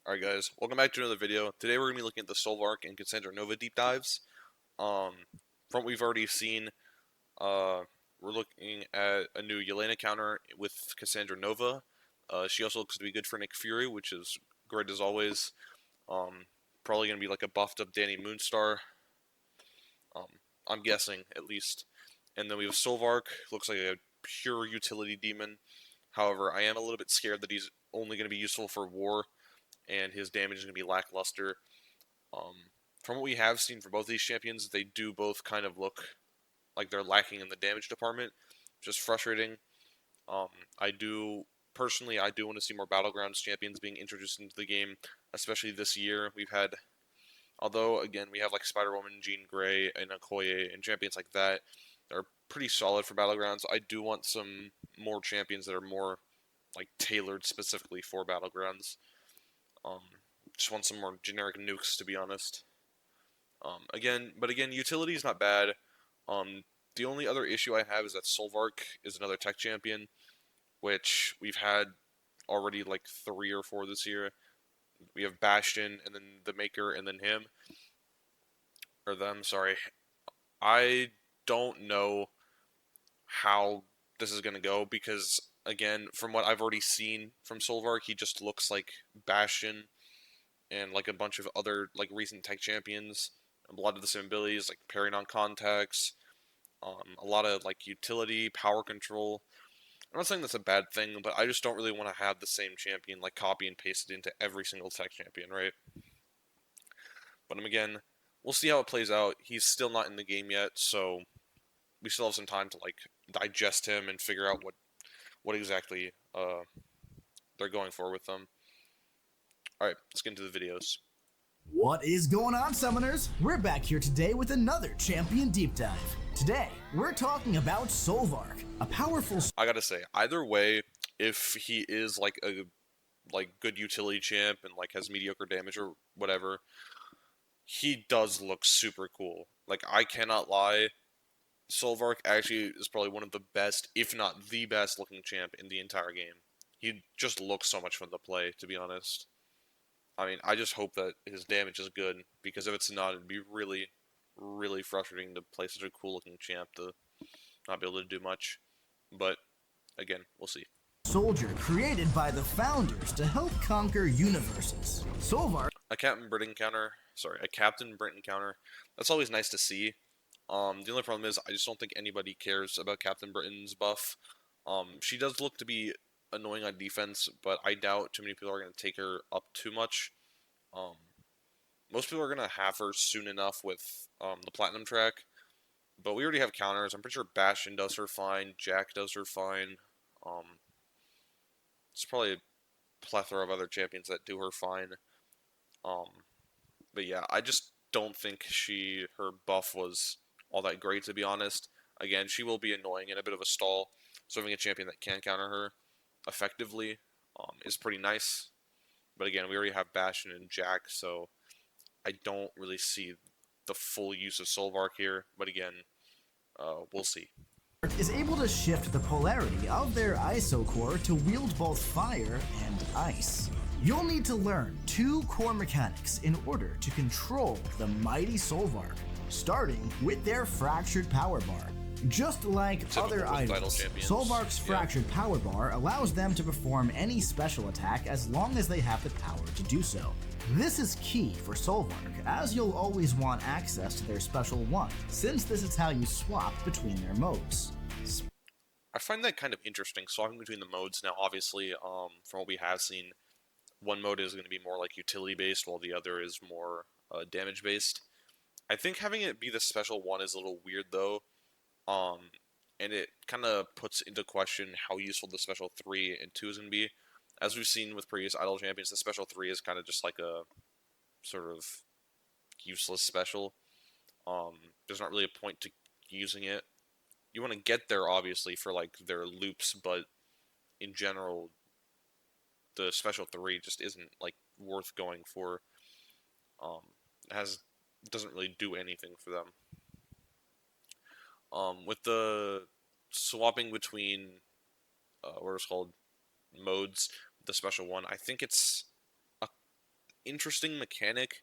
Alright guys, welcome back to another video. Today we're going to be looking at the Solvarch and Cassandra Nova deep dives. From what we've already seen, we're looking at a new Yelena counter with Cassandra Nova. She also looks to be good for Nick Fury, which is great as always. Probably going to be like a buffed up Danny Moonstar. I'm guessing, at least. And then we have Solvarch, looks like a pure utility demon. However, I am a little bit scared that he's only going to be useful for war, and his damage is going to be lackluster. From what we have seen for both these champions, they do both kind of look like they're lacking in the damage department, which is frustrating. I do want to see more Battlegrounds champions being introduced into the game, especially this year. Although again, we have like Spider-Woman, Jean Grey, and Okoye, and champions like that. They're pretty solid for Battlegrounds. I do want some more champions that are more like tailored specifically for Battlegrounds. Just want some more generic nukes, to be honest. Again, utility is not bad. The only other issue I have is that Solvarch is another tech champion, which we've had already like 3 or 4 this year. We have Bastion, and then the Maker, and then him. Or them, sorry. I don't know how this is going to go, because, again, from what I've already seen from Solvarch, he just looks like Bastion and like a bunch of other like recent tech champions. A lot of the same abilities, like parrying on contacts, a lot of like utility, power control. I'm not saying that's a bad thing, but I just don't really want to have the same champion like copy and paste it into every single tech champion, right? But again, we'll see how it plays out. He's still not in the game yet, so we still have some time to like digest him and figure out what exactly they're going for with them. Alright, let's get into the videos. What is going on, Summoners? We're back here today with another Champion Deep Dive. Today, we're talking about Solvarch, a powerful... I gotta say, either way, if he is like a good utility champ and like has mediocre damage or whatever, he does look super cool. Like, I cannot lie, Solvarch actually is probably one of the best, if not the best looking champ in the entire game. He just looks so much fun to play, to be honest. I mean, I just hope that his damage is good, because if it's not, it'd be really, really frustrating to play such a cool-looking champ to not be able to do much. But, again, we'll see. Soldier created by the founders to help conquer universes. Solvarch... A Captain Britain counter. That's always nice to see. The only problem is, I just don't think anybody cares about Captain Britain's buff. She does look to be annoying on defense, but I doubt too many people are going to take her up too much. Most people are going to have her soon enough with the Platinum track, but we already have counters. I'm pretty sure Bastion does her fine, Jack does her fine. It's probably a plethora of other champions that do her fine. But yeah, I just don't think her buff was all that great, to be honest. Again, she will be annoying and a bit of a stall, so having a champion that can counter her effectively is pretty nice. But again, we already have Bastion and Jack, so I don't really see the full use of Solvarch here. But again, we'll see. is able to shift the polarity of their ISO core to wield both fire and ice. You'll need to learn 2 core mechanics in order to control the mighty Solvarch, starting with their fractured power bar. Just like other items, Solvarch's fractured power bar allows them to perform any special attack as long as they have the power to do so. This is key for Solvarch, as you'll always want access to their special 1, since this is how you swap between their modes. I find that kind of interesting, swapping between the modes. Now, obviously, from what we have seen, one mode is going to be more like utility-based, while the other is more damage-based. I think having it be the special 1 is a little weird, though. And it kind of puts into question how useful the special 3 and 2 is going to be. As we've seen with previous Idol champions, the special 3 is kind of just like a sort of useless special. There's not really a point to using it. You want to get there, obviously, for like their loops, but in general, the special 3 just isn't like worth going for. Doesn't really do anything for them. With the swapping between what is called modes, the special 1, I think it's interesting mechanic,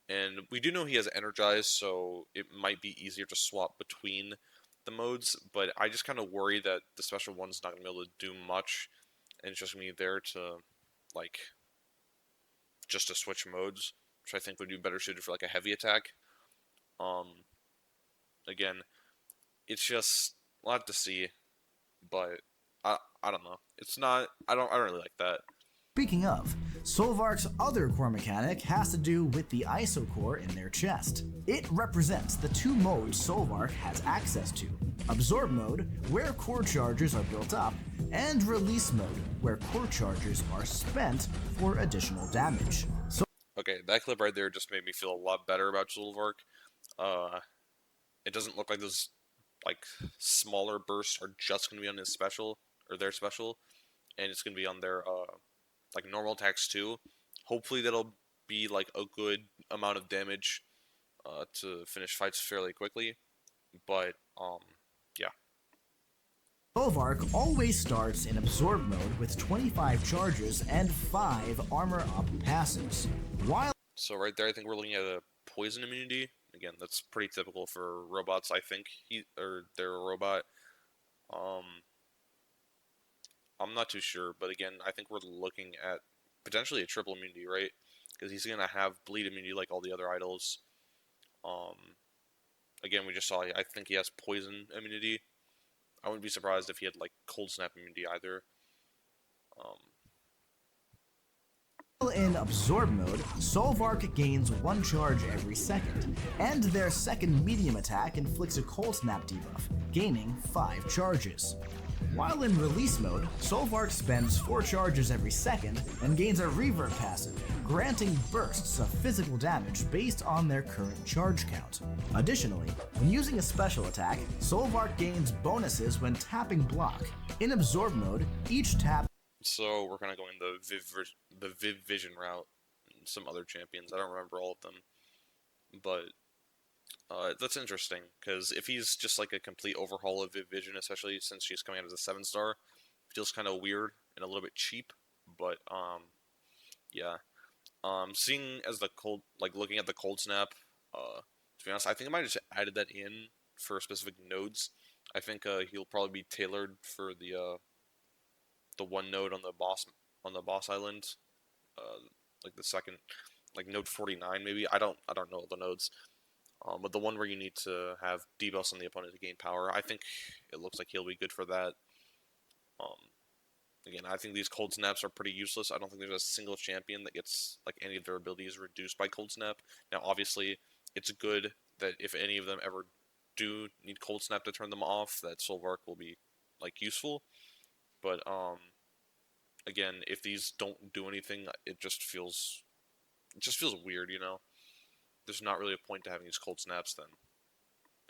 and we do know he has Energize, so it might be easier to swap between the modes, but I just kind of worry that the special one's not going to be able to do much, and it's just going to be there to, like, just to switch modes, which I think would be better suited for, like, a heavy attack. Again, it's just a lot to see, but I don't know. It's not, I don't really like that. Speaking of, Solvarch's other core mechanic has to do with the ISO core in their chest. It represents the two modes Solvarch has access to: Absorb mode, where core charges are built up, and Release mode, where core charges are spent for additional damage. Okay, that clip right there just made me feel a lot better about Solvarch. It doesn't look like those, like, smaller bursts are just going to be on his special, or their special, and it's going to be on their, like, normal attacks too. Hopefully that'll be, like, a good amount of damage to finish fights fairly quickly, but, yeah. Solvarch always starts in Absorb mode with 25 charges and 5 armor up passives. So right there, I think we're looking at a poison immunity. Again, that's pretty typical for robots, I think. They're a robot. I'm not too sure, but again, I think we're looking at potentially a triple immunity, right? Because he's going to have bleed immunity like all the other idols. Again, we just saw, I think he has poison immunity. I wouldn't be surprised if he had, like, cold snap immunity either. In Absorb mode, Solvarch gains 1 charge every second, and their second medium attack inflicts a cold snap debuff, gaining 5 charges. While in Release mode, Solvarch spends 4 charges every second and gains a Revert passive, granting bursts of physical damage based on their current charge count. Additionally, when using a special attack, Solvarch gains bonuses when tapping block. In Absorb mode, each tap. So we're kind of going the Viv Vision route, and some other champions. I don't remember all of them, but that's interesting, because if he's just like a complete overhaul of Viv Vision, especially since she's coming out as a 7-star, feels kind of weird and a little bit cheap. But yeah, seeing as the cold, like looking at the cold snap, to be honest, I think I might have just added that in for specific nodes. I think he'll probably be tailored for the one node on the boss island, like the second, like node 49 maybe. I don't know the nodes, but the one where you need to have debuffs on the opponent to gain power. I think it looks like he'll be good for that. Again, I think these cold snaps are pretty useless. I don't think there's a single champion that gets like any of their abilities reduced by cold snap. Now, obviously, it's good that if any of them ever do need cold snap to turn them off, that Solvarch will be like useful. But again, if these don't do anything, it just feels weird, you know. There's not really a point to having these cold snaps. Then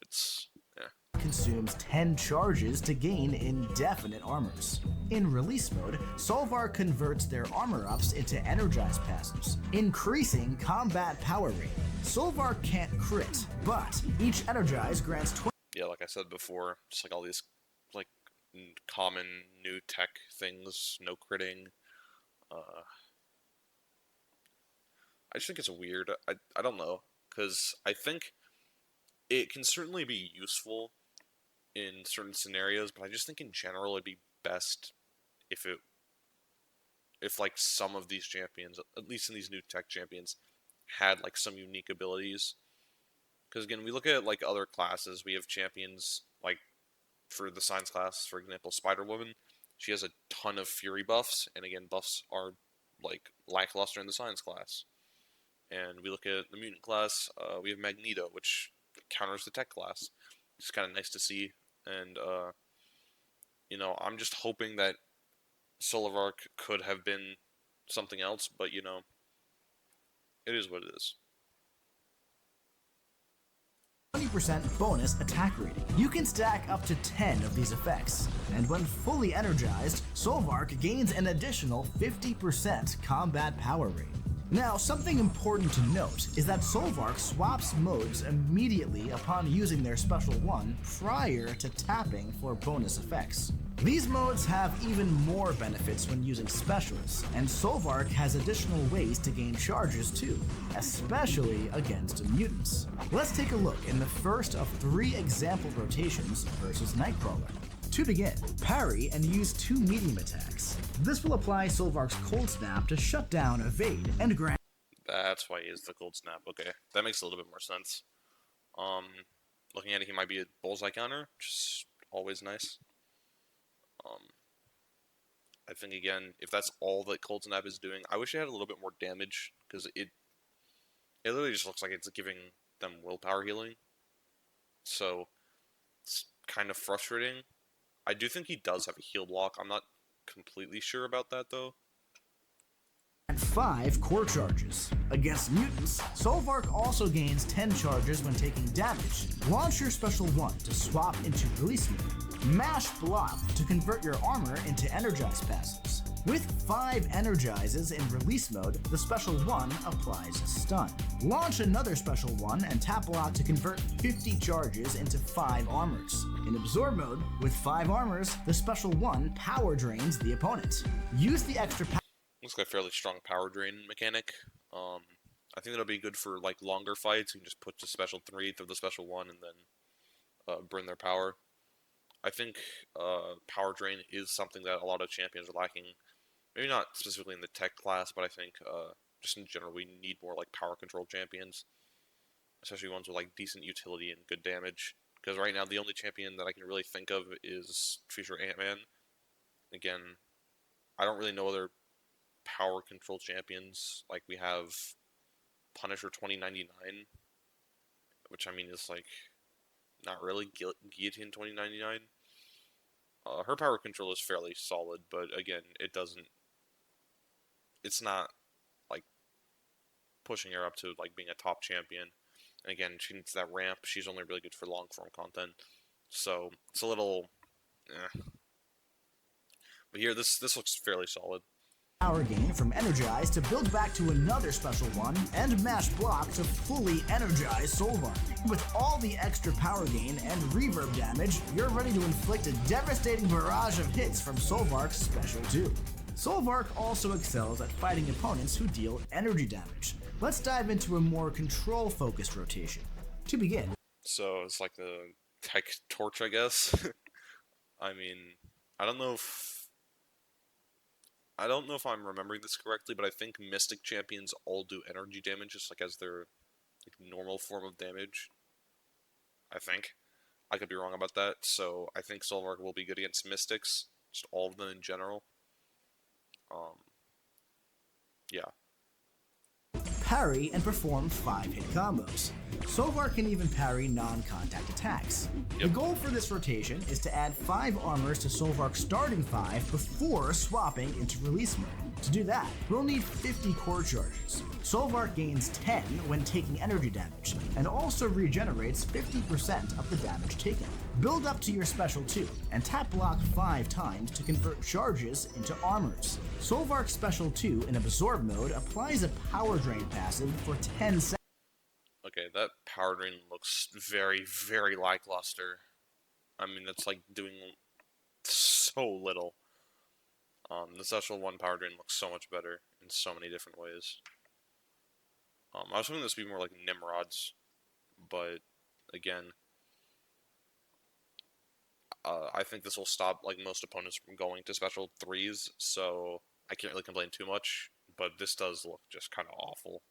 it's Consumes 10 charges to gain indefinite armors. In Release mode, Solvarch converts their armor ups into Energize passives, increasing combat power rate. Solvarch can't crit, but each Energize grants 20. Yeah, like I said before, just like all these like common new tech things, no critting. I just think it's weird. I don't know, because I think it can certainly be useful in certain scenarios, but I just think in general it'd be best if like some of these champions, at least in these new tech champions, had like some unique abilities. Because again, we look at like other classes, we have champions like for the science class, for example, Spider-Woman. She has a ton of fury buffs, and again, buffs are like lackluster in the science class. And we look at the mutant class, we have Magneto, which counters the tech class. It's kind of nice to see, and you know, I'm just hoping that Solvarch could have been something else, but you know, it is what it is. 20% bonus attack rating. You can stack up to 10 of these effects, and when fully energized, Solvarch gains an additional 50% combat power rate. Now, something important to note is that Solvarch swaps modes immediately upon using their special one prior to tapping for bonus effects. These modes have even more benefits when using specials, and Solvarch has additional ways to gain charges too, especially against mutants. Let's take a look in the first of 3 example rotations versus Nightcrawler. To begin, parry and use 2 medium attacks. This will apply Solvarch's Cold Snap to shut down evade and grant. That's why he is the Cold Snap. Okay, that makes a little bit more sense. Looking at it, he might be a bullseye counter, which is always nice. I think again, if that's all that Cold Snap is doing, I wish it had a little bit more damage because it literally just looks like it's giving them willpower healing. So it's kind of frustrating. I do think he does have a heal block. I'm not completely sure about that though. And 5 core charges. Against mutants, Solvarch also gains 10 charges when taking damage. Launch your special 1 to swap into release mode. Mash block to convert your armor into energize passives. With 5 energizes in release mode, the special 1 applies stun. Launch another special 1 and tap block to convert 50 charges into 5 armors. In absorb mode, with 5 armors, the special 1 power drains the opponent. Use the extra power. Looks like a fairly strong power drain mechanic. I think that'll be good for like longer fights. You can just put the special 3, throw the special 1, and then burn their power. I think power drain is something that a lot of champions are lacking. Maybe not specifically in the tech class, but I think just in general we need more like power control champions, especially ones with like decent utility and good damage. Because right now the only champion that I can really think of is Future Ant-Man. Again, I don't really know other power control champions. Like we have Punisher 2099, which I mean is like not really Guillotine 2099. Her power control is fairly solid, but again, it's not like pushing her up to like being a top champion. And again, she needs that ramp. She's only really good for long form content, so it's a little. But here, this looks fairly solid. Power gain from Energize to build back to another special 1, and Mash block to fully energize Solvarch. With all the extra power gain and reverb damage, you're ready to inflict a devastating barrage of hits from Solvarch's special 2. Solvarch also excels at fighting opponents who deal energy damage. Let's dive into a more control-focused rotation. To begin, so it's like the tech torch, I guess. I mean, I don't know if I'm remembering this correctly, but I think Mystic champions all do energy damage just like as their normal form of damage. I think. I could be wrong about that, so I think Solvarch will be good against Mystics, just all of them in general. Yeah. Parry and perform 5-hit combos. Solvarch can even parry non-contact attacks. Yep. The goal for this rotation is to add 5 armors to Solvarch's starting 5 before swapping into release mode. To do that, we'll need 50 core charges. Solvarch gains 10 when taking energy damage, and also regenerates 50% of the damage taken. Build up to your special 2, and tap block 5 times to convert charges into armors. Solvarch's special 2 in absorb mode applies a power drain passive for 10 seconds. Okay, that power drain looks very, very lackluster. I mean, it's like doing so little. The special 1 power drain looks so much better in so many different ways. I was hoping this would be more like Nimrod's, but again, I think this will stop like most opponents from going to special 3s, so I can't really complain too much, but this does look just kind of awful.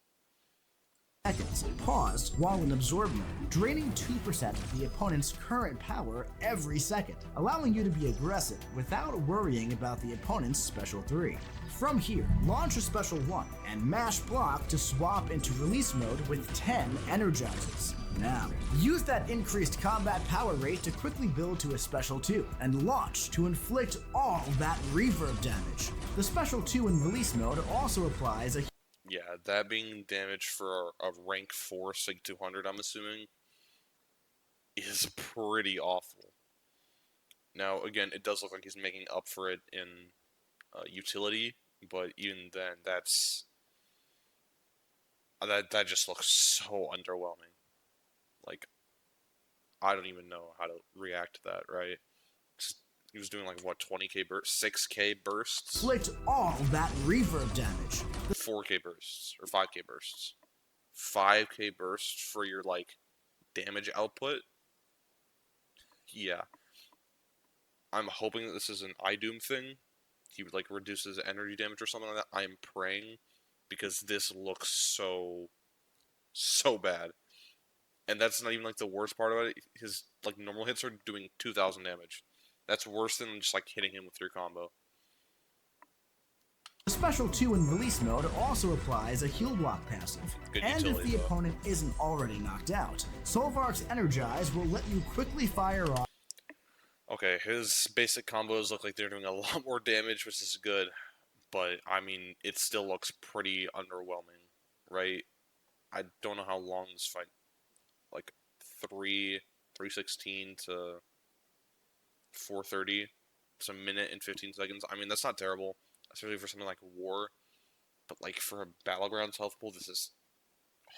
Seconds, paused while in absorb mode, draining 2% of the opponent's current power every second, allowing you to be aggressive without worrying about the opponent's special 3. From here, launch a special 1 and mash block to swap into release mode with 10 energizes. Now, use that increased combat power rate to quickly build to a special 2 and launch to inflict all that reverb damage. The special 2 in release mode also applies a Yeah, that being damage for a rank 4 Sig 200, I'm assuming, is pretty awful. Now, again, it does look like he's making up for it in utility, but even then, that just looks so underwhelming. Like, I don't even know how to react to that, right? He was doing like what 20k burst, 6k bursts, inflict all that reverb damage. 4k bursts or 5k bursts, 5k bursts for your like damage output. Yeah, I'm hoping that this is an iDoom thing. He like reduces energy damage or something like that. I'm praying because this looks so bad. And that's not even like the worst part about it. His like normal hits are doing 2,000 damage. That's worse than just like hitting him with your combo. The Special 2 in release mode also applies a heal block passive. Good And if utility, the though. opponent isn't already knocked out, Solvarch's Energize will let you quickly fire off. Okay, his basic combos look like they're doing a lot more damage, which is good. But I mean, it still looks pretty underwhelming, right? I don't know how long this fight, like 316 to 430. It's a minute and 15 seconds. I mean, that's not terrible, especially for something like War. But like for a Battlegrounds health pool, this is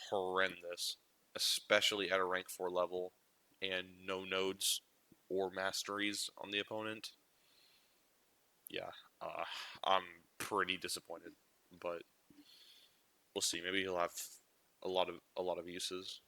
horrendous, especially at a rank 4 level and no nodes or masteries on the opponent. Yeah, I'm pretty disappointed, but we'll see. Maybe he'll have a lot of uses.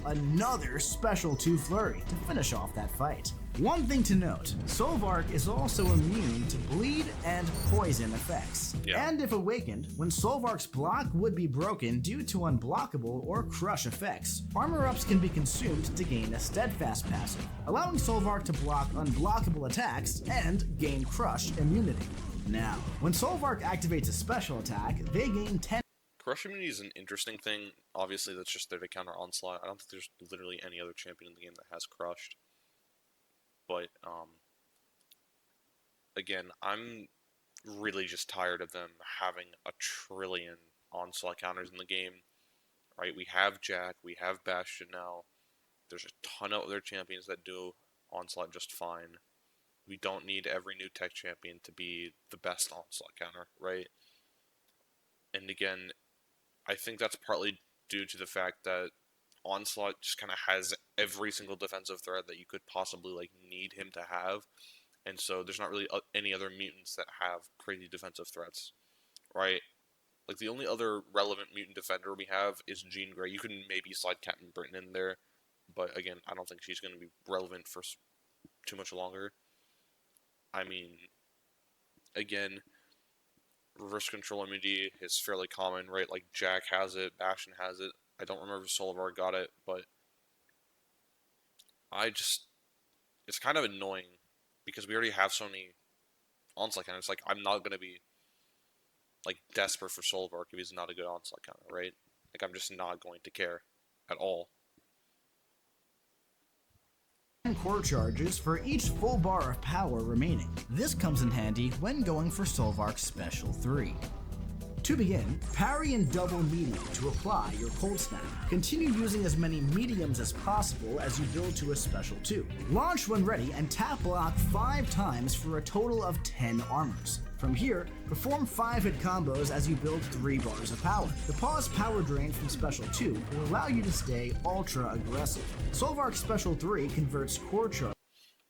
Another Special 2 Flurry to finish off that fight. One thing to note, Solvarch is also immune to bleed and poison effects. Yeah. And if awakened, when Solvarch's block would be broken due to unblockable or crush effects, armor-ups can be consumed to gain a steadfast passive, allowing Solvarch to block unblockable attacks and gain crush immunity. Now, when Solvarch activates a special attack, they gain 10 Crush immunity is an interesting thing. Obviously, that's just there to counter Onslaught. I don't think there's literally any other champion in the game that has crushed. But, again, I'm really just tired of them having a trillion Onslaught counters in the game. Right? We have Jack, we have Bastion now. There's a ton of other champions that do Onslaught just fine. We don't need every new tech champion to be the best Onslaught counter, right? And again, I think that's partly due to the fact that Onslaught just kind of has every single defensive threat that you could possibly like need him to have, and so there's not really any other mutants that have crazy defensive threats, right? Like the only other relevant mutant defender we have is Jean Grey. You can maybe slide Captain Britain in there, but again, I don't think she's going to be relevant for too much longer. I mean, again, reverse control immunity is fairly common, right? Like Jack has it, Bastion has it. I don't remember if Solvarch got it, but it's kind of annoying because we already have so many onslaught counters. Like I'm not gonna be like desperate for Solvarch if he's not a good onslaught counter, right? Like I'm just not going to care at all. core charges for each full bar of power remaining. This comes in handy when going for Solvarch's Special 3. To begin, parry and double medium to apply your cold snap. Continue using as many mediums as possible as you build to a Special 2. Launch when ready and tap block 5 times for a total of 10 armors. From here, perform 5-hit combos as you build 3 bars of power. The pause power drain from Special 2 will allow you to stay ultra aggressive. Solvarch's Special 3 converts core charge.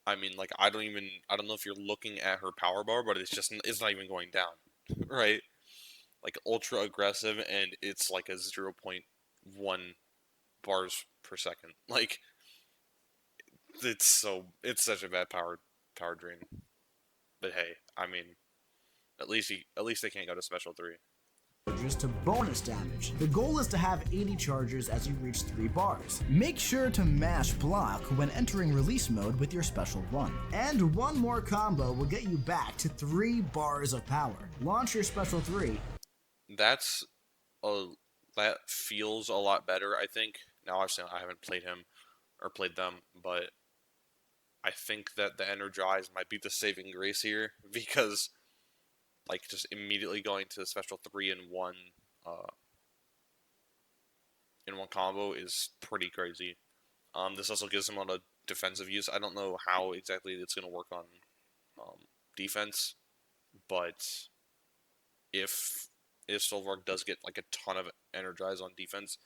I mean, like I don't know if you're looking at her power bar, but it's not even going down, right? Like ultra aggressive, and it's like a 0.1 bars per second. Like it's such a bad power drain. But hey, I mean, at least they can't go to Special 3. Charges to bonus damage. The goal is to have 80 charges as you reach 3 bars. Make sure to mash block when entering release mode with your Special 1. And one more combo will get you back to 3 bars of power. Launch your Special 3. That feels a lot better, I think. Now obviously I haven't played him or played them, but I think that the Energize might be the saving grace here because like just immediately going to Special 3 in one combo is pretty crazy. This also gives him a lot of defensive use. I don't know how exactly it's going to work on defense, but if Solvarch does get like a ton of Energize on defense,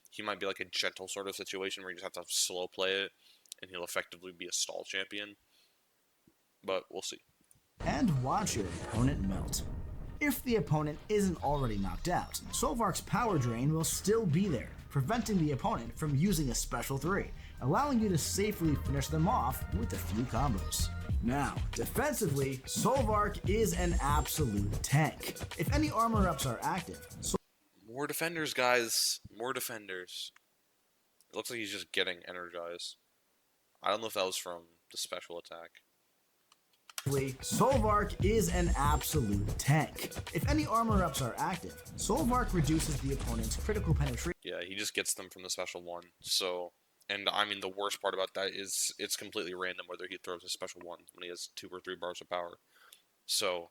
he might be like a gentle sort of situation where you just have to slow play it, and he'll effectively be a stall champion. but we'll see. And watch your opponent melt. If the opponent isn't already knocked out, Solvarch's power drain will still be there, preventing the opponent from using a special 3, allowing you to safely finish them off with a few combos. Now, defensively, Solvarch is an absolute tank. If any armor ups are active, More defenders, guys. More defenders. It looks like he's just getting energized. I don't know if that was from the special attack. Solvarch is an absolute tank. If any armor ups are active, Solvarch reduces the opponent's critical penetration. Yeah, he just gets them from the special one. So, and I mean, the worst part about that is it's completely random whether he throws a special one when he has 2 or 3 bars of power. So,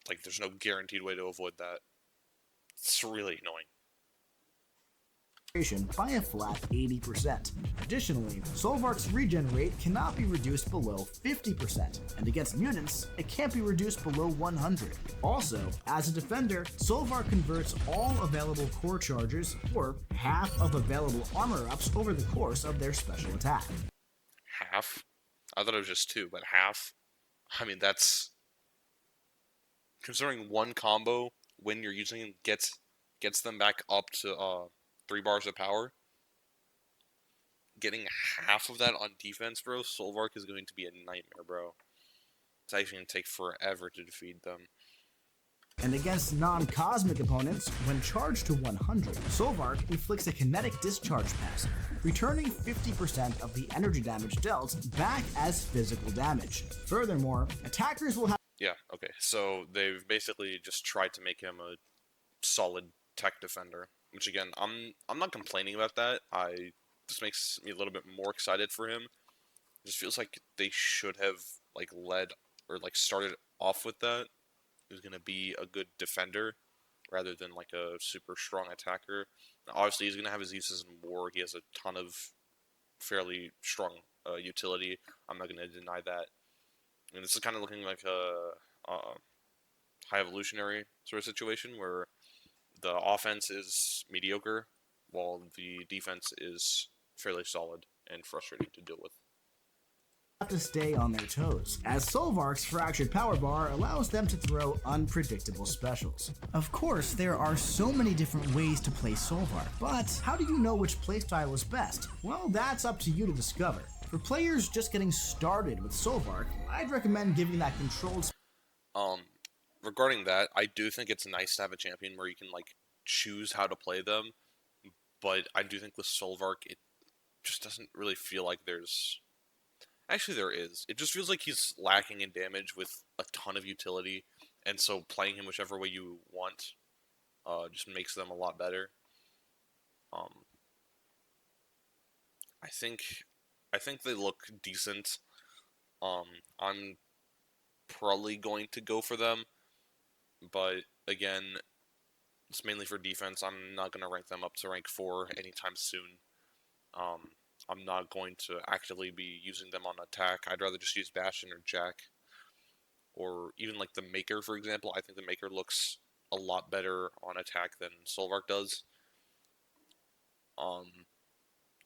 like, there's no guaranteed way to avoid that. It's really annoying. By a flat 80%. Additionally, Solvarch's regen rate cannot be reduced below 50%, and against mutants, it can't be reduced below 100. Also, as a defender, Solvarch converts all available core charges, or half of available armor ups over the course of their special attack. Half? I thought it was just 2, but half? I mean, that's... Considering one combo, when you're using it, gets them back up to, 3 bars of power. Getting half of that on defense, bro, Solvarch is going to be a nightmare, bro. It's actually going to take forever to defeat them. And against non-cosmic opponents, when charged to 100, Solvarch inflicts a kinetic discharge pass, returning 50% of the energy damage dealt back as physical damage. Furthermore, attackers will have... Yeah, okay, so they've basically just tried to make him a solid tech defender. Which again, I'm not complaining about that. This makes me a little bit more excited for him. It just feels like they should have like led or like started off with that. He's gonna be a good defender rather than like a super strong attacker. Now, obviously, he's gonna have his uses in war. He has a ton of fairly strong utility. I'm not gonna deny that. I mean, this is kind of looking like a high evolutionary sort of situation where the offense is mediocre, while the defense is fairly solid and frustrating to deal with. Have to stay on their toes, as Solvarch's fractured power bar allows them to throw unpredictable specials. Of course, there are so many different ways to play Solvarch, but how do you know which playstyle is best? Well, that's up to you to discover. For players just getting started with Solvarch, I'd recommend giving that controlled... Regarding that, I do think it's nice to have a champion where you can, like, choose how to play them, but I do think with Solvarch, it just doesn't really feel like there's... Actually, there is. It just feels like he's lacking in damage with a ton of utility, and so playing him whichever way you want just makes them a lot better. I think they look decent. I'm probably going to go for them. But, again, it's mainly for defense. I'm not going to rank them up to rank 4 anytime soon. I'm not going to actively be using them on attack. I'd rather just use Bastion or Jack. Or even, like, the Maker, for example. I think the Maker looks a lot better on attack than Solvarch does.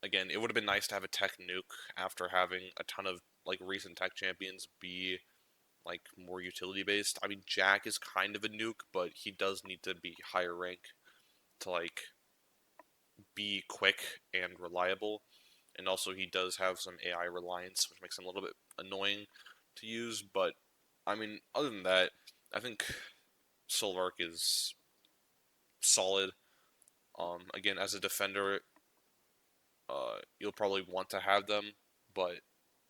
Again, it would have been nice to have a tech nuke after having a ton of, like, recent tech champions be... like, more utility-based. I mean, Jack is kind of a nuke, but he does need to be higher rank to, like, be quick and reliable. And also, he does have some AI reliance, which makes him a little bit annoying to use. But, I mean, other than that, I think Solvarch is solid. Again, as a defender, you'll probably want to have them, but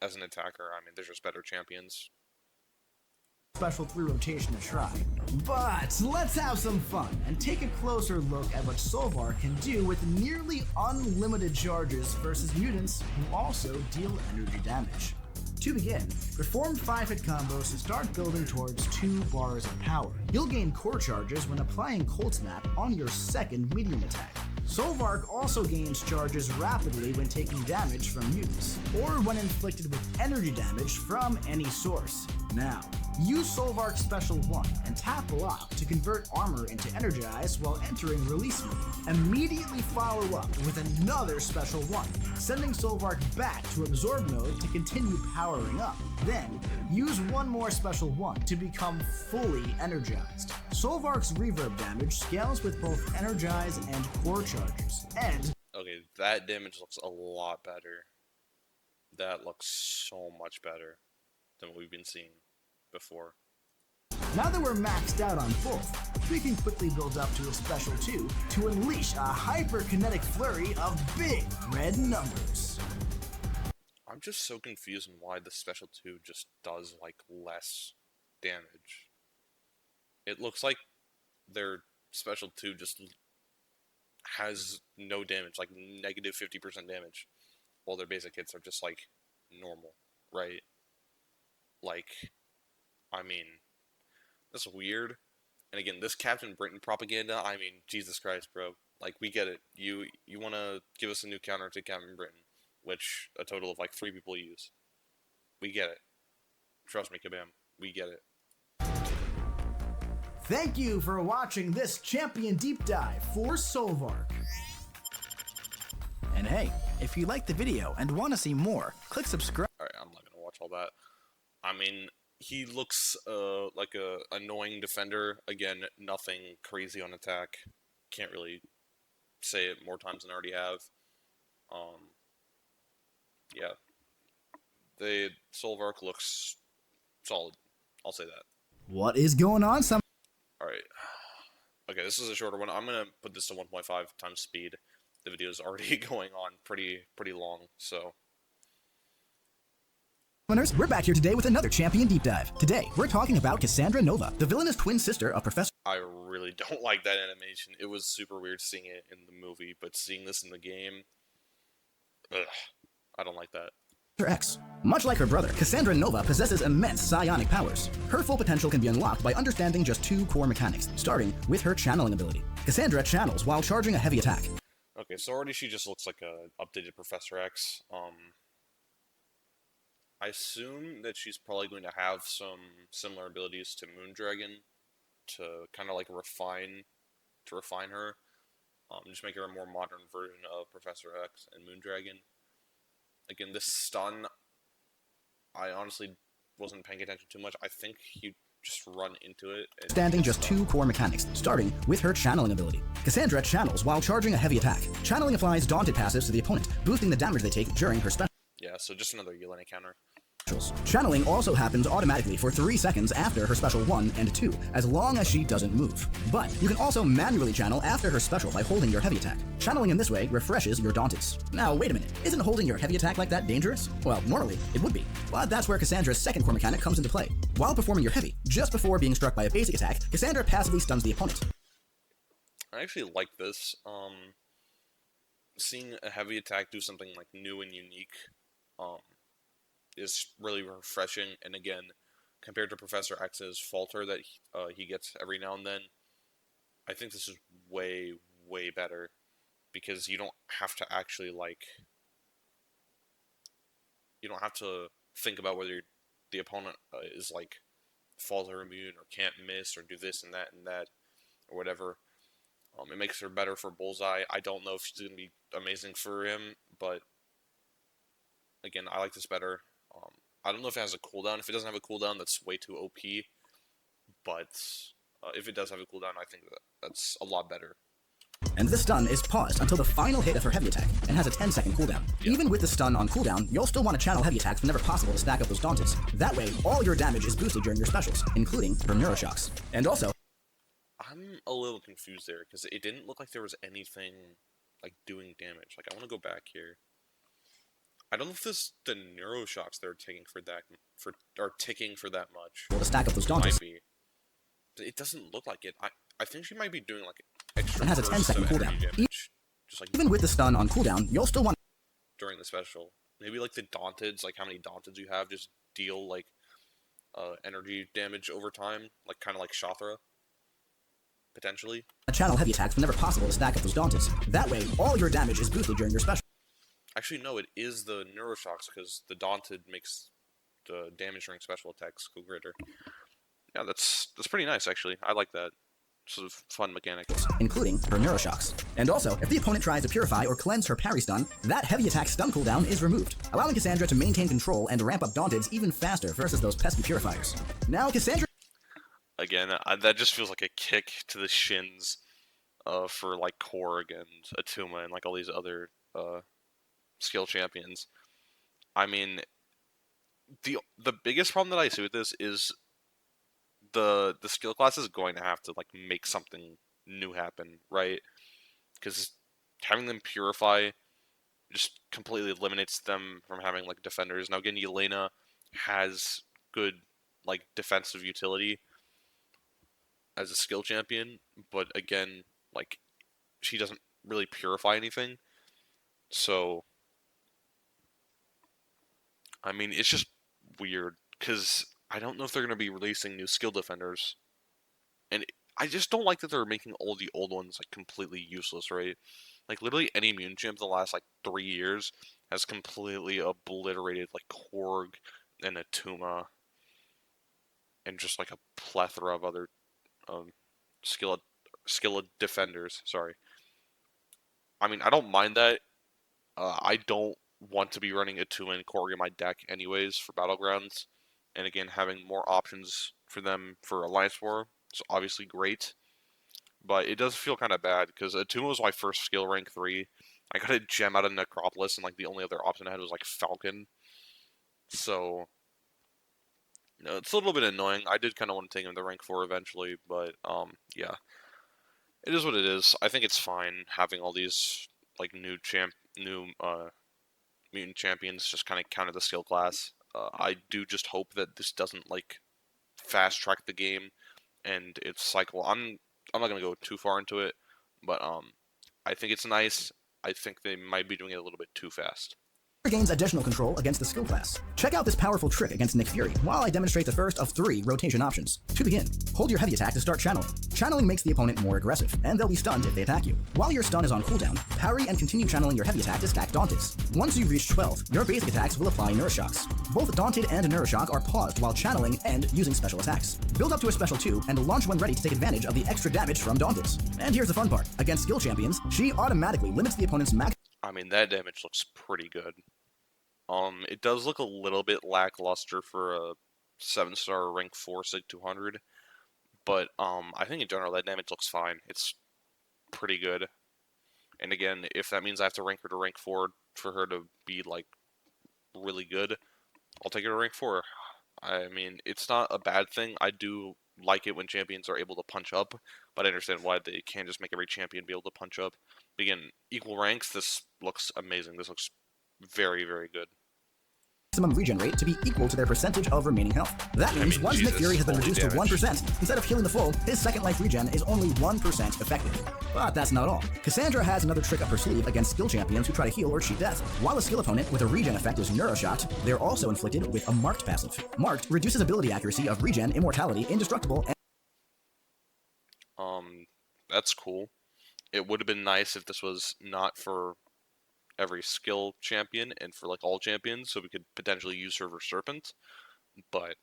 as an attacker, I mean, there's just better champions. Special 3 rotation to try. But let's have some fun and take a closer look at what Solvarch can do with nearly unlimited charges versus mutants who also deal energy damage. To begin, perform 5-hit combos to start building towards 2 bars of power. You'll gain core charges when applying Cold Snap on your second medium attack. Solvarch also gains charges rapidly when taking damage from mutants, or when inflicted with energy damage from any source. Now, Use Solvarch's Special 1 and tap Block to convert armor into Energize while entering release mode. Immediately follow up with another Special 1, sending Solvarch back to Absorb mode to continue powering up. Then, use one more Special 1 to become fully energized. Solvarch's reverb damage scales with both Energize and Core charges, and Okay, that damage looks a lot better. That looks so much better than what we've been seeing before. now that we're maxed out on both, we can quickly build up to a Special 2 to unleash a hyperkinetic flurry of big red numbers. I'm just so confused on why the Special 2 just does, like, less damage. It looks like their Special 2 just has no damage, like negative 50% damage, while their basic hits are just, like, normal, right? Like, I mean, that's weird. And again, this Captain Britain propaganda, I mean, Jesus Christ, bro. Like, we get it. You want to give us a new counter to Captain Britain, which a total of, like, 3 people use. We get it. Trust me, Kabam. We get it. Thank you for watching this Champion Deep Dive for Solvarch. And hey, if you liked the video and want to see more, click subscribe. Alright, I'm not gonna watch all that. I mean, he looks like a annoying defender. Again, nothing crazy on attack. Can't really say it more times than I already have. Yeah. The Solvarch looks solid. I'll say that. What is going on? Alright. Okay, this is a shorter one. I'm gonna put this to 1.5 times speed. The video is already going on pretty long, so. Winners, we're back here today with another Champion Deep Dive. Today, we're talking about Cassandra Nova, the villainous twin sister of Professor I really don't like that animation. It was super weird seeing it in the movie, but seeing this in the game, ugh, I don't like that. X. Much like her brother, Cassandra Nova possesses immense psionic powers. Her full potential can be unlocked by understanding just 2 core mechanics, starting with her channeling ability. Cassandra channels while charging a heavy attack. Okay, so already she just looks like a updated Professor X. I assume that she's probably going to have some similar abilities to Moondragon to kind of like refine her. Just make her a more modern version of Professor X and Moondragon. Again, this stun, I honestly wasn't paying attention too much. I think you just run into it. Standing just 2 core mechanics, starting with her channeling ability. Cassandra channels while charging a heavy attack. Channeling applies daunted passives to the opponent, boosting the damage they take during her special. Yeah, so just another Yelena counter. Channeling also happens automatically for 3 seconds after her special 1 and 2, as long as she doesn't move. But you can also manually channel after her special by holding your heavy attack. Channeling in this way refreshes your daunted. Now wait a minute, isn't holding your heavy attack like that dangerous? Well, normally it would be, but that's where Cassandra's second core mechanic comes into play. While performing your heavy, just before being struck by a basic attack, Cassandra passively stuns the opponent. I actually like this. Seeing a heavy attack do something like new and unique, is really refreshing, and again, compared to Professor X's falter that he gets every now and then, I think this is way better, because you don't have to actually, like, you don't have to think about whether the opponent is, like, falter immune, or can't miss, or do this and that, or whatever. It makes her better for Bullseye. I don't know if she's going to be amazing for him, but again, I like this better. I don't know if it has a cooldown. If it doesn't have a cooldown, that's way too OP. But if it does have a cooldown, I think that's a lot better. And this stun is paused until the final hit of her heavy attack, and has a 10-second cooldown. Yeah. Even with the stun on cooldown, you'll still want to channel heavy attacks whenever possible to stack up those daunted. That way, all your damage is boosted during your specials, including her neuroshocks. And also, I'm a little confused there, because it didn't look like there was anything, like, doing damage. Like, I want to go back here. I don't know if this the neuroshocks they're taking are ticking for that much. Well, to stack up those daunted. Might be. It doesn't look like it. I think she might be doing like extra. And has a 10-second cooldown. Just like even with the stun on cooldown, you'll still want during the special. Maybe like the daunted, like how many daunted you have, just deal like energy damage over time, like kind of like Shathra. Potentially. Channel heavy attacks whenever possible to stack up those daunted. That way, all your damage is boosted during your special. Actually, no, it is the neuroshocks, because the daunted makes the damage during special attacks go greater. Yeah, that's pretty nice actually. I like that sort of fun mechanic. including her neuroshocks. And also, if the opponent tries to purify or cleanse her parry stun, that heavy attack stun cooldown is removed, allowing Cassandra to maintain control and ramp up Daunted's even faster versus those pesky purifiers. Now, Cassandra Again, that just feels like a kick to the shins for like Korg and Atuma and like all these other skill champions. I mean, the biggest problem that I see with this is the skill class is going to have to like make something new happen, right? Because having them purify just completely eliminates them from having like defenders. Now again, Yelena has good like defensive utility as a skill champion, but again, like she doesn't really purify anything. So I mean, it's just weird because I don't know if they're going to be releasing new skill defenders, and I just don't like that they're making all the old ones like completely useless, right? Like literally any immune champ in the last like 3 years has completely obliterated like Korg and Atuma and just like a plethora of other um, skill defenders. Sorry. I mean, I don't mind that. I don't want to be running Atuma and Korg in my deck anyways for Battlegrounds. And again, having more options for them for Alliance War is obviously great. But it does feel kind of bad because Atuma was my first skill rank 3. I got a gem out of Necropolis, and like the only other option I had was like Falcon. So, it's a little bit annoying. I did kind of want to take him to rank 4 eventually, but yeah, it is what it is. I think it's fine having all these like new mutant champions just kind of counter the skill class. I do just hope that this doesn't like fast track the game and its cycle. I'm not gonna go too far into it, but I think it's nice. I think they might be doing it a little bit too fast. gains additional control against the skill class. Check out this powerful trick against Nick Fury while I demonstrate the first of 3 rotation options. To begin, hold your heavy attack to start channeling. Channeling makes the opponent more aggressive, and they'll be stunned if they attack you. While your stun is on cooldown, parry and continue channeling your heavy attack to stack Daunted. Once you reach 12, your basic attacks will apply Neuroshocks. Both Daunted and Neuroshock are paused while channeling and using special attacks. Build up to a special 2 and launch when ready to take advantage of the extra damage from Daunted. And here's the fun part. Against skill champions, she automatically limits the opponent's max. I mean, that damage looks pretty good. It does look a little bit lackluster for a 7-star rank 4 Sig 200, but I think in general that damage looks fine. It's pretty good. And again, if that means I have to rank her to rank 4 for her to be like really good, I'll take her to rank 4. I mean, it's not a bad thing. I do like it when champions are able to punch up, but I understand why they can't just make every champion be able to punch up. But again, equal ranks, this looks amazing. This looks very, very good. Maximum regen rate to be equal to their percentage of remaining health. That means once Nick Fury has been reduced to 1%, instead of healing the full, his second life regen is only 1% effective. But that's not all. Cassandra has another trick up her sleeve against skill champions who try to heal or cheat death. While a skill opponent with a regen effect is Neuroshot, they're also inflicted with a Marked passive. Marked reduces ability accuracy of regen, immortality, indestructible, and That's cool. It would have been nice if this was not for every skill champion and for like all champions, so we could potentially use her for Serpent. But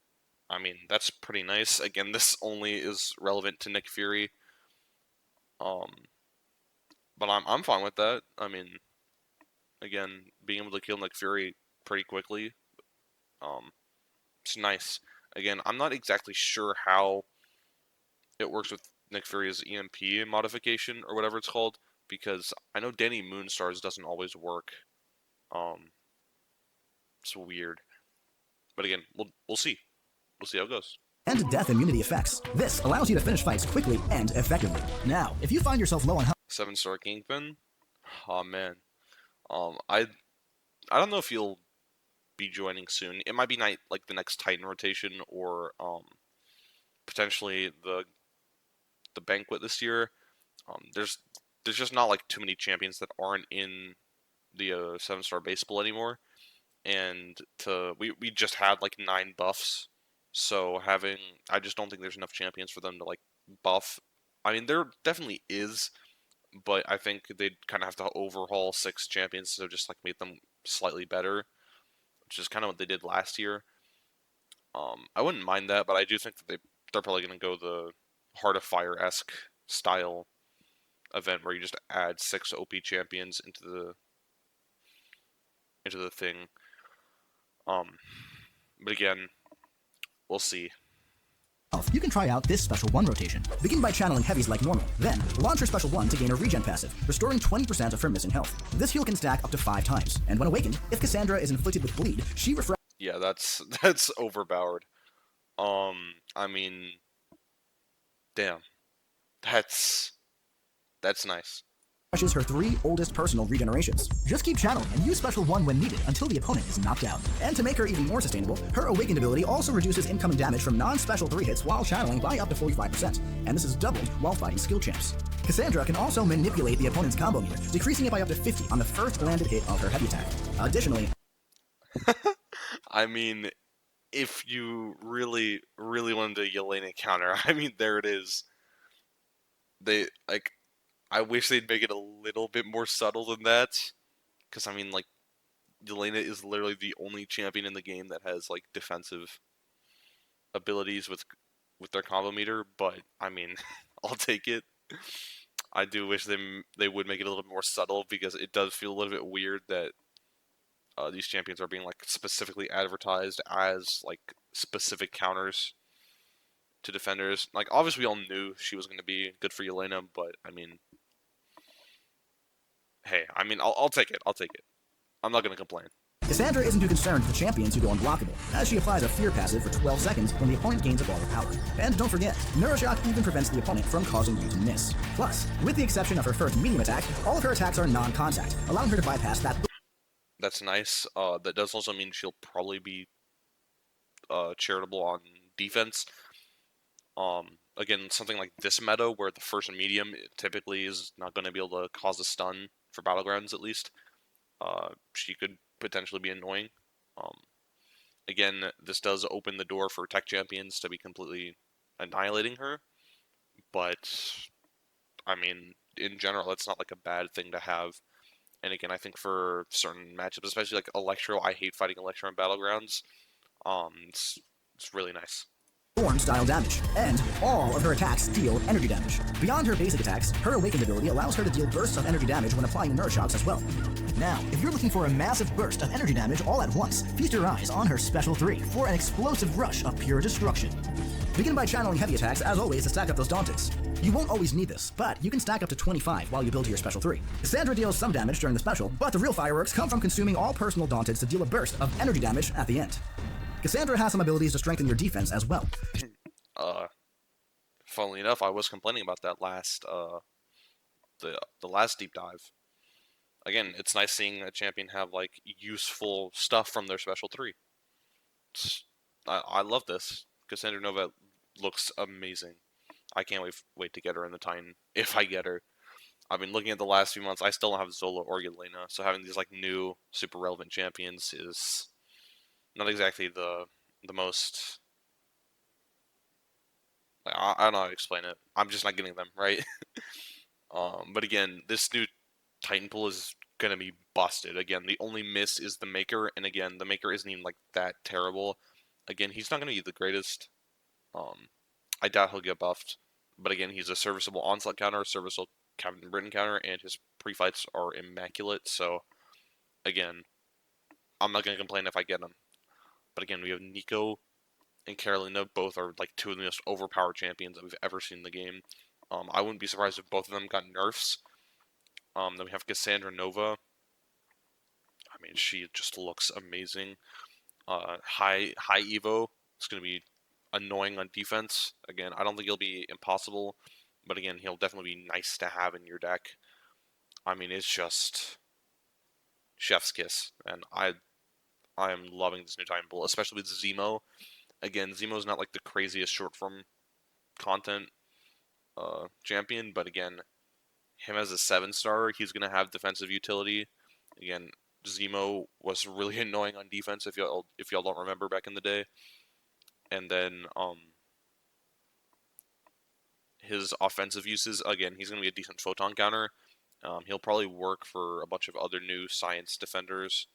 I mean, that's pretty nice. Again, this only is relevant to Nick Fury. Um, but I'm fine with that. I mean, again, being able to kill Nick Fury pretty quickly, it's nice. Again, I'm not exactly sure how it works with Nick Fury's EMP modification or whatever it's called, because I know Danny Moonstar's doesn't always work. It's weird. But again, we'll see. We'll see how it goes. and death immunity effects. This allows you to finish fights quickly and effectively. Now, if you find yourself low on health, 7-star Kingpin. Oh man. I don't know if he'll be joining soon. It might be like the next Titan rotation or potentially the banquet this year. There's just not like too many champions that aren't in the 7-star base pool anymore, and we just had like 9 buffs, so I just don't think there's enough champions for them to like buff. I mean, there definitely is, but I think they'd kind of have to overhaul 6 champions to just like make them slightly better, which is kind of what they did last year. I wouldn't mind that, but I do think that they're probably gonna go the Heart of Fire-esque style event where you just add 6 OP champions into the thing. Um, but again, we'll see. You can try out this Special 1 rotation. Begin by channeling heavies like normal, then launch her Special 1 to gain a regen passive, restoring 20% of her missing health. This heal can stack up to 5 times, and when awakened, if Cassandra is inflicted with bleed, she refreshes. Yeah, that's overpowered. I mean, damn, that's nice. Her 3 oldest personal regenerations. Just keep channeling and use Special 1 when needed until the opponent is knocked out. And to make her even more sustainable, her Awakened ability also reduces incoming damage from non-special 3 hits while channeling by up to 45%, and this is doubled while fighting skill champs. Cassandra can also manipulate the opponent's combo meter, decreasing it by up to 50 on the first landed hit of her heavy attack. Additionally, I mean, if you really, really wanted a Yelena counter, I mean, there it is. They, like, I wish they'd make it a little bit more subtle than that. Because, I mean, like, Yelena is literally the only champion in the game that has, like, defensive abilities with their combo meter. But, I mean, I'll take it. I do wish they would make it a little more subtle, because it does feel a little bit weird that these champions are being, like, specifically advertised as, like, specific counters to defenders. Like, obviously we all knew she was going to be good for Yelena, but, I mean, hey, I mean, I'll take it. I'll take it. I'm not going to complain. Cassandra isn't too concerned with the champions who go unblockable, as she applies a fear passive for 12 seconds when the opponent gains a ball of power. And don't forget, Neuroshock even prevents the opponent from causing you to miss. Plus, with the exception of her first medium attack, all of her attacks are non-contact, allowing her to bypass that. That's nice. That does also mean she'll probably be charitable on defense. Again, something like this meta, where the first medium typically is not going to be able to cause a stun for Battlegrounds, at least. She could potentially be annoying. Again, this does open the door for tech champions to be completely annihilating her, but, I mean, in general, it's not like a bad thing to have. And again, I think for certain matchups, especially like Electro, I hate fighting Electro in Battlegrounds. It's really nice. Storm-style damage, and all of her attacks deal energy damage. Beyond her basic attacks, her Awakened ability allows her to deal bursts of energy damage when applying Neuroshocks as well. Now, if you're looking for a massive burst of energy damage all at once, feast your eyes on her Special 3 for an explosive rush of pure destruction. Begin by channeling heavy attacks, as always, to stack up those Daunties. You won't always need this, but you can stack up to 25 while you build to your Special 3. Cassandra deals some damage during the special, but the real fireworks come from consuming all personal Daunted to deal a burst of energy damage at the end. Cassandra has some abilities to strengthen your defense as well. Funnily enough, I was complaining about that last, the last deep dive. Again, it's nice seeing a champion have, like, useful stuff from their Special 3. I love this. Cassandra Nova looks amazing. I can't wait to get her in the Titan, if I get her. I've been looking at the last few months, I still don't have Zola or Yelena, so having these, like, new, super relevant champions is not exactly the most... I don't know how to explain it. I'm just not getting them, right? But again, this new Titan pool is gonna be busted. Again, the only miss is the Maker, and again, the Maker isn't even, like, that terrible. Again, he's not gonna be the greatest. I doubt he'll get buffed. But again, he's a serviceable onslaught counter, serviceable Captain Britain counter, and his pre-fights are immaculate, so again, I'm not gonna complain if I get him. But again, we have Nico and Carolina, both are, like, two of the most overpowered champions that we've ever seen in the game. I wouldn't be surprised if both of them got nerfs. Then we have Cassandra Nova. I mean, she just looks amazing. High Evo. It's going to be annoying on defense. Again, I don't think he'll be impossible, but again, he'll definitely be nice to have in your deck. I mean, it's just chef's kiss, and I am loving this new Titan pool, especially with Zemo. Again, Zemo's not, like, the craziest short form content champion, but again, him as a 7-star, he's going to have defensive utility. Again, Zemo was really annoying on defense, if y'all don't remember back in the day. And then his offensive uses, again, he's going to be a decent photon counter. He'll probably work for a bunch of other new science defenders.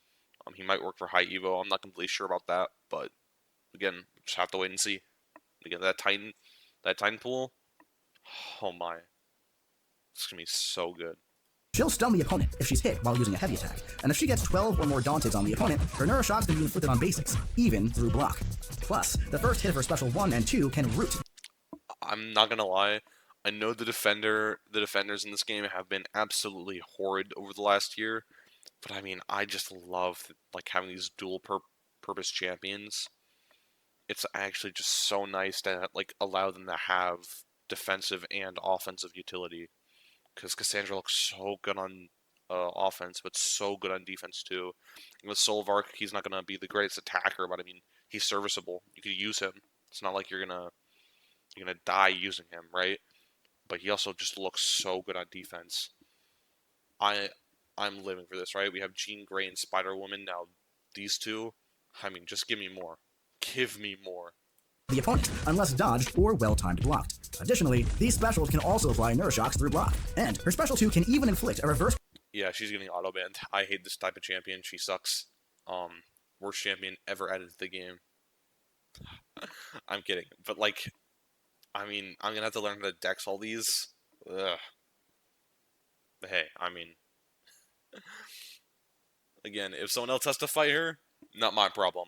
He might work for High Evo. I'm not completely sure about that, but again, just have to wait and see. Again, that Titan, That Titan pool, oh my, it's gonna be so good. She'll stun the opponent if she's hit while using a heavy attack, and if she gets 12 or more Daunted on the opponent, her Neuroshocks can be inflicted on basics, even through block. Plus, the first hit of her special 1 and 2 can root. I'm not gonna lie, I know the defenders in this game have been absolutely horrid over the last year, but I mean, I just love like having these purpose champions. It's actually just so nice to like allow them to have defensive and offensive utility. Because Cassandra looks so good on offense, but so good on defense too. And with Solvarch, he's not gonna be the greatest attacker, but I mean, he's serviceable. You could use him. It's not like you're gonna die using him, right? But he also just looks so good on defense. I I'm living for this, right? We have Jean Grey and Spider Woman now. These two, I mean, just give me more. Give me more. The opponent, unless dodged or well-timed blocked. Additionally, these specials can also apply Neuroshocks through block, and her special 2 can even inflict a reverse. Yeah, she's getting auto banned. I hate this type of champion. She sucks. Worst champion ever added to the game. I'm kidding, but like, I mean, I'm gonna have to learn how to dex all these. Ugh. But hey, I mean, again, if someone else has to fight her, not my problem.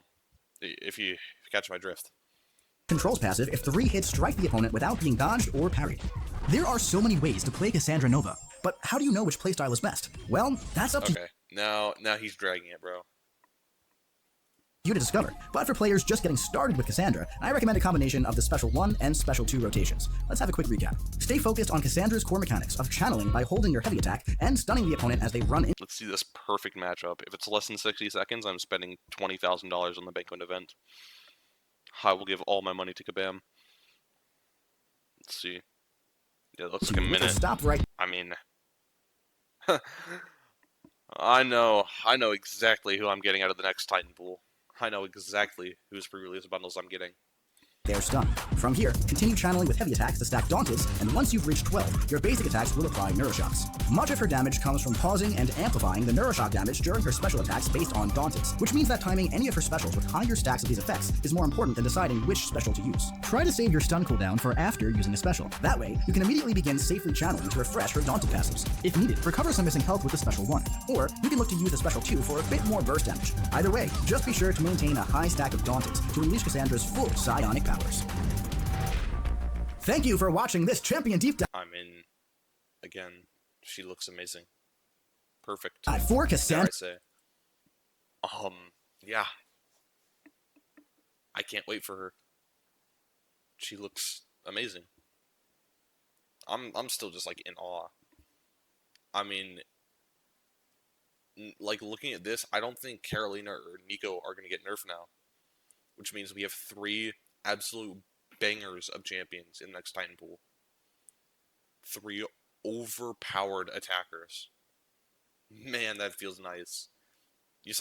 If you catch my drift. Controls passive if 3 hits strike the opponent without being dodged or parried. There are so many ways to play Cassandra Nova, but how do you know which playstyle is best? Well, that's up to Okay, now he's dragging it, bro. you to discover. But for players just getting started with Cassandra, I recommend a combination of the Special 1 and Special 2 rotations. Let's have a quick recap. Stay focused on Cassandra's core mechanics of channeling by holding your heavy attack and stunning the opponent as they run in. Let's see this perfect matchup. If it's less than 60 seconds, I'm spending $20,000 on the banquet event. I will give all my money to Kabam. Let's see. Yeah, it looks like a minute. Stop right. I mean, I know exactly who I'm getting out of the next Titan pool. I know exactly whose pre-release bundles I'm getting. They're stunned. From here, continue channeling with heavy attacks to stack Daunted, and once you've reached 12, your basic attacks will apply Neuroshocks. Much of her damage comes from pausing and amplifying the Neuroshock damage during her special attacks based on Daunted, which means that timing any of her specials with higher stacks of these effects is more important than deciding which special to use. Try to save your stun cooldown for after using a special. That way, you can immediately begin safely channeling to refresh her Daunted passives. If needed, recover some missing health with the Special 1, or you can look to use the Special 2 for a bit more burst damage. Either way, just be sure to maintain a high stack of Daunted to unleash Cassandra's full psionic powers. Thank you for watching this Champion Deep Dive. I mean, again, she looks amazing. Perfect. For Cassandra. Dare I say. Yeah. I can't wait for her. She looks amazing. I'm still just like in awe. I mean, like looking at this, I don't think Carolina or Nico are gonna get nerfed now, which means we have 3 absolute bangers of champions in the next Titan pool. 3 overpowered attackers. Man, that feels nice. You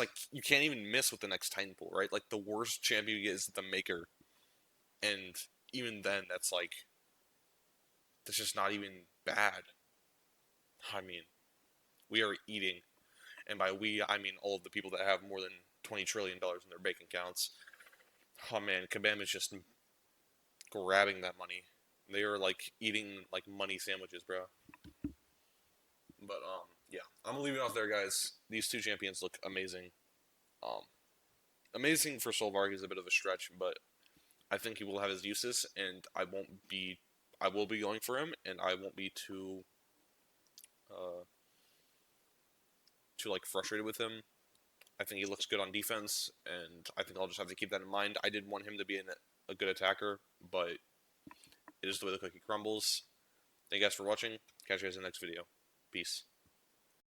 can't even miss with the next Titan pool, right? Like the worst champion you get is the Maker, and even then, that's just not even bad. I mean, we are eating, and by we I mean all of the people that have more than $20 trillion in their bank accounts. Oh man, Kabam is just grabbing that money. They are like eating like money sandwiches, bro. But yeah, I'm gonna leave it off there, guys. These 2 champions look amazing. Amazing for Solvarch is a bit of a stretch, but I think he will have his uses, and I will be going for him, and I won't be too like frustrated with him. I think he looks good on defense, and I think I'll just have to keep that in mind. I did want him to be a good attacker, but it is the way the cookie crumbles. Thank you guys for watching. Catch you guys in the next video. Peace.